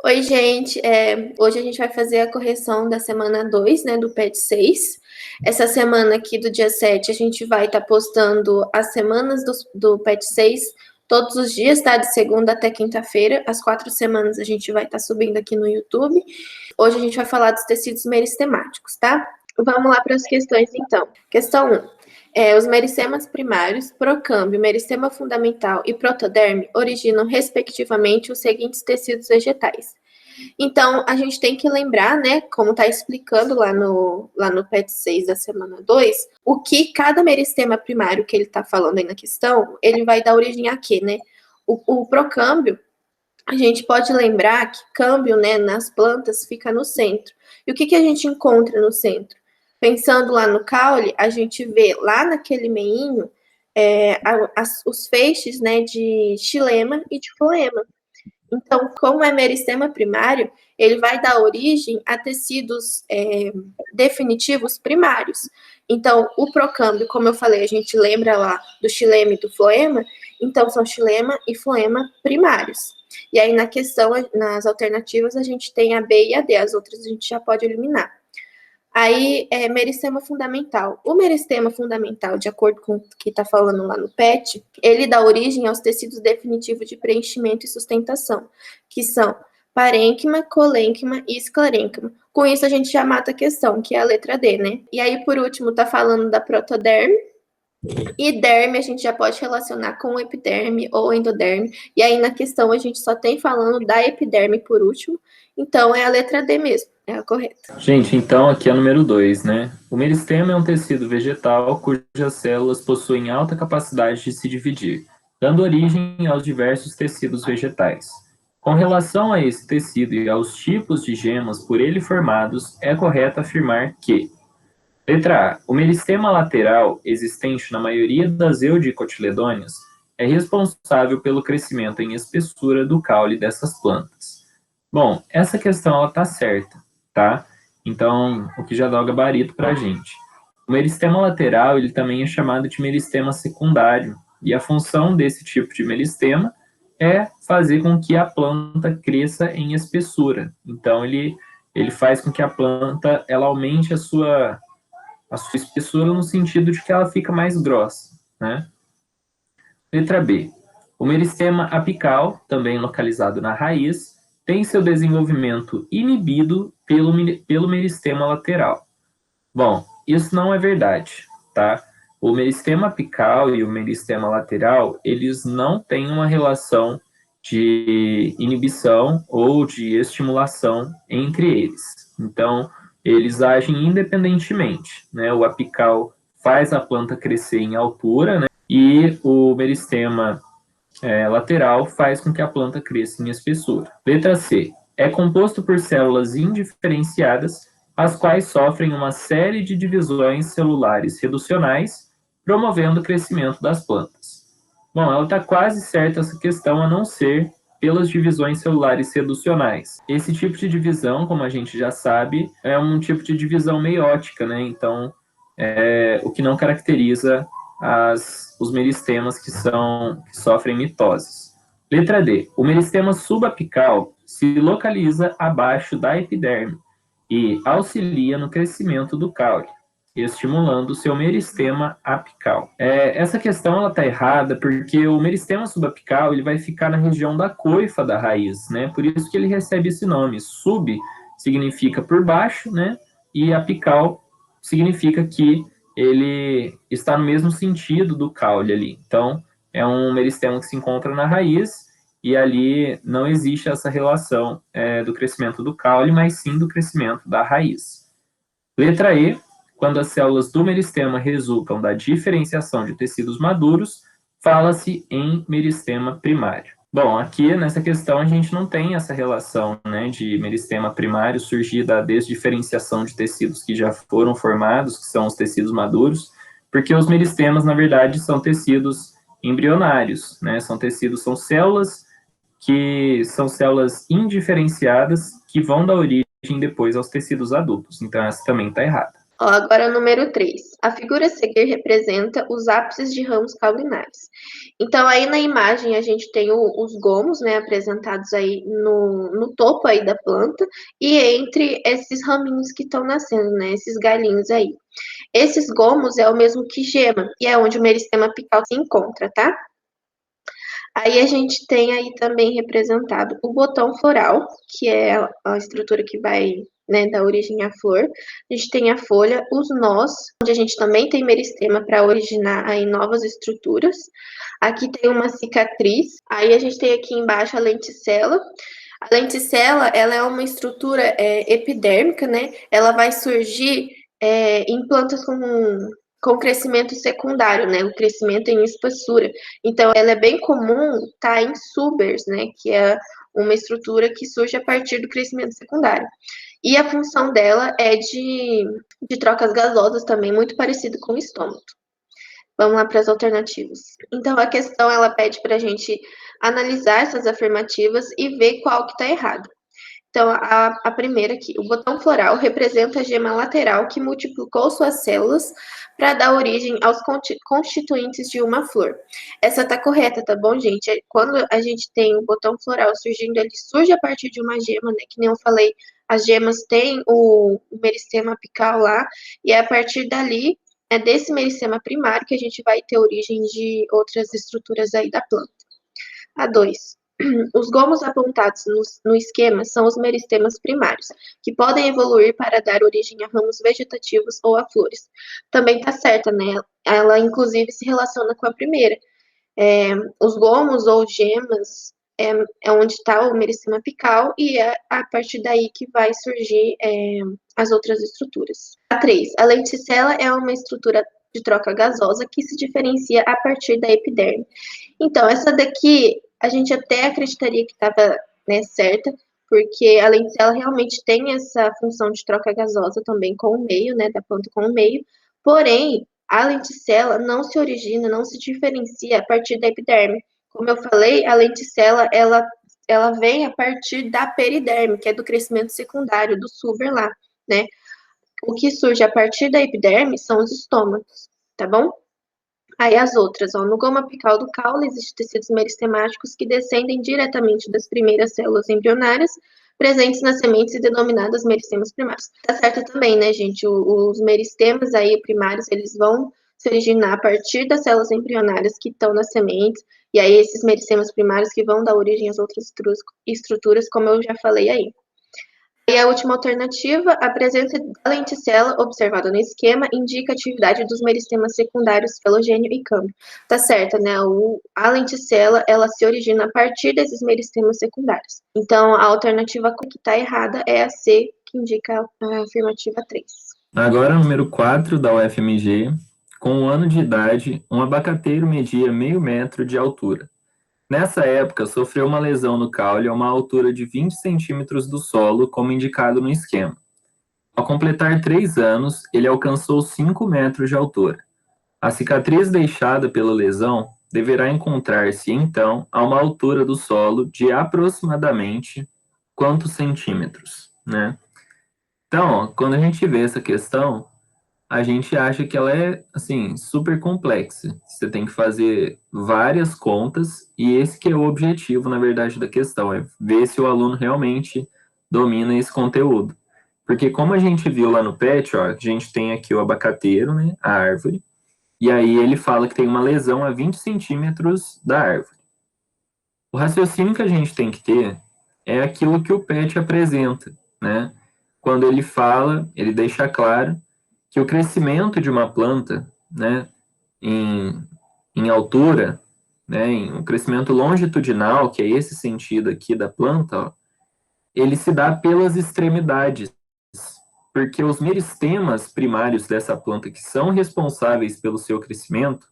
Oi, gente. Hoje a gente vai fazer a correção da semana 2, né, do PET 6. Essa semana aqui do dia 7, a gente vai estar postando as semanas do PET 6 todos os dias, tá? De segunda até quinta-feira. As 4 semanas a gente vai estar subindo aqui no YouTube. Hoje a gente vai falar dos tecidos meristemáticos, tá? Vamos lá para as questões, então. Questão 1. Os meristemas primários, procâmbio, meristema fundamental e protoderme originam, respectivamente, os seguintes tecidos vegetais. Então, a gente tem que lembrar, né, como está explicando lá no PET 6 da semana 2, o que cada meristema primário que ele está falando aí na questão, ele vai dar origem a quê, né? O procâmbio, a gente pode lembrar que câmbio, né, nas plantas fica no centro. E o que a gente encontra no centro? Pensando lá no caule, a gente vê lá naquele meinho os feixes, né, de xilema e de floema. Então, como é meristema primário, ele vai dar origem a tecidos definitivos primários. Então, o procâmbio, como eu falei, a gente lembra lá do xilema e do floema, então são xilema e floema primários. E aí, na questão, nas alternativas, a gente tem a B e a D, as outras a gente já pode eliminar. Aí, meristema fundamental. O meristema fundamental, de acordo com o que está falando lá no PET, ele dá origem aos tecidos definitivos de preenchimento e sustentação, que são parênquima, colênquima e esclarênquima. Com isso, a gente já mata a questão, que é a letra D, né? E aí, por último, está falando da protoderme. E derme a gente já pode relacionar com epiderme ou endoderme. E aí, na questão, a gente só tem falando da epiderme por último. Então, é a letra D mesmo, é a correta. Gente, então aqui é o número 2, né? O meristema é um tecido vegetal cujas células possuem alta capacidade de se dividir, dando origem aos diversos tecidos vegetais. Com relação a esse tecido e aos tipos de gemas por ele formados, é correto afirmar que: letra A. O meristema lateral, existente na maioria das eudicotiledôneas, é responsável pelo crescimento em espessura do caule dessas plantas. Bom, essa questão ela tá certa, tá? Então, o que já dá o gabarito para a gente. O meristema lateral, ele também é chamado de meristema secundário, e a função desse tipo de meristema é fazer com que a planta cresça em espessura. Então, ele faz com que a planta ela aumente a sua espessura no sentido de que ela fica mais grossa, né? Letra B. O meristema apical, também localizado na raiz, tem seu desenvolvimento inibido pelo meristema lateral. Bom, isso não é verdade, tá? O meristema apical e o meristema lateral, eles não têm uma relação de inibição ou de estimulação entre eles. Então, eles agem independentemente, né? O apical faz a planta crescer em altura, né? E o meristema lateral faz com que a planta cresça em espessura. Letra C. É composto por células indiferenciadas, as quais sofrem uma série de divisões celulares reducionais, promovendo o crescimento das plantas. Bom, ela está quase certa essa questão, a não ser pelas divisões celulares reducionais. Esse tipo de divisão, como a gente já sabe, é um tipo de divisão meiótica, né? Então, o que não caracteriza os meristemas que sofrem mitoses. Letra D. O meristema subapical se localiza abaixo da epiderme e auxilia no crescimento do caule, estimulando o seu meristema apical. Essa questão está errada porque o meristema subapical ele vai ficar na região da coifa da raiz, né? Por isso que ele recebe esse nome. Sub significa por baixo, né? E apical significa que ele está no mesmo sentido do caule ali. Então, é um meristema que se encontra na raiz e ali não existe essa relação do crescimento do caule, mas sim do crescimento da raiz. Letra E, quando as células do meristema resultam da diferenciação de tecidos maduros, fala-se em meristema primário. Bom, aqui nessa questão a gente não tem essa relação, né, de meristema primário surgir da desdiferenciação de tecidos que já foram formados, que são os tecidos maduros, porque os meristemas, na verdade, são tecidos embrionários, né, são células que são células indiferenciadas que vão dar origem depois aos tecidos adultos. Então, essa também está errada. Ó, agora o número 3. A figura a seguir representa os ápices de ramos caulinares. Então, aí na imagem a gente tem os gomos, né, apresentados aí no topo aí da planta e entre esses raminhos que estão nascendo, né, esses galhinhos aí. Esses gomos é o mesmo que gema e é onde o meristema apical se encontra, tá? Aí a gente tem aí também representado o botão floral, que é a estrutura que vai, né, dar origem à flor. A gente tem a folha, os nós, onde a gente também tem meristema para originar aí novas estruturas. Aqui tem uma cicatriz. Aí a gente tem aqui embaixo a lenticela. A lenticela, ela é uma estrutura epidérmica, né? Ela vai surgir em plantas com crescimento secundário, né? O crescimento em espessura. Então, ela é bem comum estar em subers, né? Que é uma estrutura que surge a partir do crescimento secundário. E a função dela é de trocas gasosas também, muito parecido com o estômago. Vamos lá para as alternativas. Então, a questão, ela pede para a gente analisar essas afirmativas e ver qual que está errado. Então, a primeira aqui, o botão floral representa a gema lateral que multiplicou suas células para dar origem aos constituintes de uma flor. Essa tá correta, tá bom, gente? Quando a gente tem o botão floral surgindo, ele surge a partir de uma gema, né? Que nem eu falei, as gemas têm o meristema apical lá, e é a partir dali, é desse meristema primário que a gente vai ter origem de outras estruturas aí da planta. A 2. Os gomos apontados no esquema são os meristemas primários, que podem evoluir para dar origem a ramos vegetativos ou a flores. Também está certa, né? Ela, inclusive, se relaciona com a primeira. Os gomos ou gemas é onde está o meristema apical e é a partir daí que vai surgir as outras estruturas. A 3. A lenticela é uma estrutura de troca gasosa que se diferencia a partir da epiderme. Então, essa daqui a gente até acreditaria que estava, né, certa, porque a lenticela realmente tem essa função de troca gasosa também com o meio, né, da planta com o meio, porém, a lenticela não se origina, não se diferencia a partir da epiderme. Como eu falei, a lenticela, ela vem a partir da periderme, que é do crescimento secundário, do suber lá, né? O que surge a partir da epiderme são os estômagos, tá bom? Aí as outras, ó, no gomo apical do caule existem tecidos meristemáticos que descendem diretamente das primeiras células embrionárias presentes nas sementes e denominadas meristemas primários. Tá certo também, né, gente? Os meristemas aí primários, eles vão se originar a partir das células embrionárias que estão nas sementes, e aí esses meristemas primários que vão dar origem às outras estruturas, como eu já falei aí. E a última alternativa, a presença da lenticela observada no esquema indica a atividade dos meristemas secundários felogênio e câmbio. Tá certo, né? A lenticela, ela se origina a partir desses meristemas secundários. Então, a alternativa que está errada é a C, que indica a afirmativa 3. Agora, número 4 da UFMG. Com 1 ano de idade, um abacateiro media meio metro de altura. Nessa época, sofreu uma lesão no caule a uma altura de 20 centímetros do solo, como indicado no esquema. Ao completar 3 anos, ele alcançou 5 metros de altura. A cicatriz deixada pela lesão deverá encontrar-se, então, a uma altura do solo de aproximadamente quantos centímetros, né? Então, ó, quando a gente vê essa questão, a gente acha que ela é, assim, super complexa. Você tem que fazer várias contas e esse que é o objetivo, na verdade, da questão, é ver se o aluno realmente domina esse conteúdo. Porque como a gente viu lá no PET, ó, a gente tem aqui o abacateiro, né, a árvore, e aí ele fala que tem uma lesão a 20 centímetros da árvore. O raciocínio que a gente tem que ter é aquilo que o PET apresenta, né? Quando ele fala, ele deixa claro que o crescimento de uma planta, né, em altura, né, em um crescimento longitudinal, que é esse sentido aqui da planta, ó, ele se dá pelas extremidades, porque os meristemas primários dessa planta que são responsáveis pelo seu crescimento,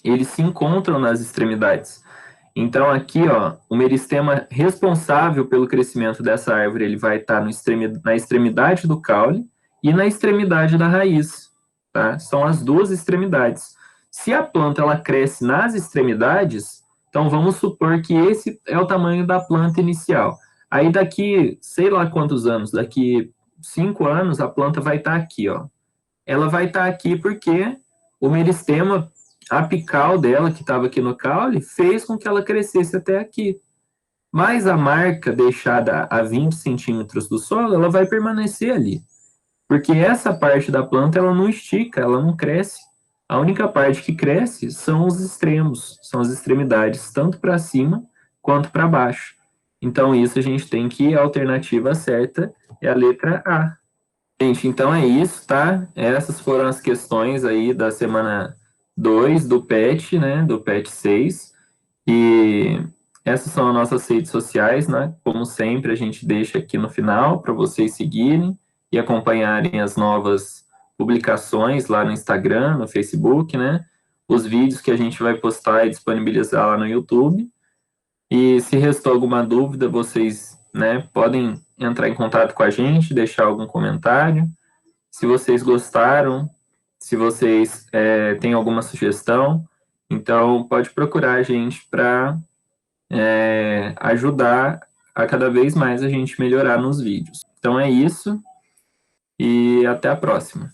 eles se encontram nas extremidades. Então aqui, ó, o meristema responsável pelo crescimento dessa árvore, ele vai estar na extremidade do caule e na extremidade da raiz, tá? São as duas extremidades. Se a planta ela cresce nas extremidades, então vamos supor que esse é o tamanho da planta inicial. Aí daqui, sei lá quantos anos, daqui 5 anos, a planta vai estar aqui, ó. ela vai estar aqui porque o meristema apical dela, que estava aqui no caule, fez com que ela crescesse até aqui. Mas a marca deixada a 20 centímetros do solo, ela vai permanecer ali. Porque essa parte da planta, ela não estica, ela não cresce. A única parte que cresce são os extremos, são as extremidades, tanto para cima quanto para baixo. Então, isso a gente tem que a alternativa certa é a letra A. Gente, então é isso, tá? Essas foram as questões aí da semana 2 do PET, né? Do PET 6. E essas são as nossas redes sociais, né? Como sempre, a gente deixa aqui no final para vocês seguirem e acompanharem as novas publicações lá no Instagram, no Facebook, né? Os vídeos que a gente vai postar e disponibilizar lá no YouTube. E se restou alguma dúvida, vocês, né, podem entrar em contato com a gente, deixar algum comentário. Se vocês gostaram, se vocês têm alguma sugestão, então pode procurar a gente para ajudar a cada vez mais a gente melhorar nos vídeos. Então é isso e até a próxima.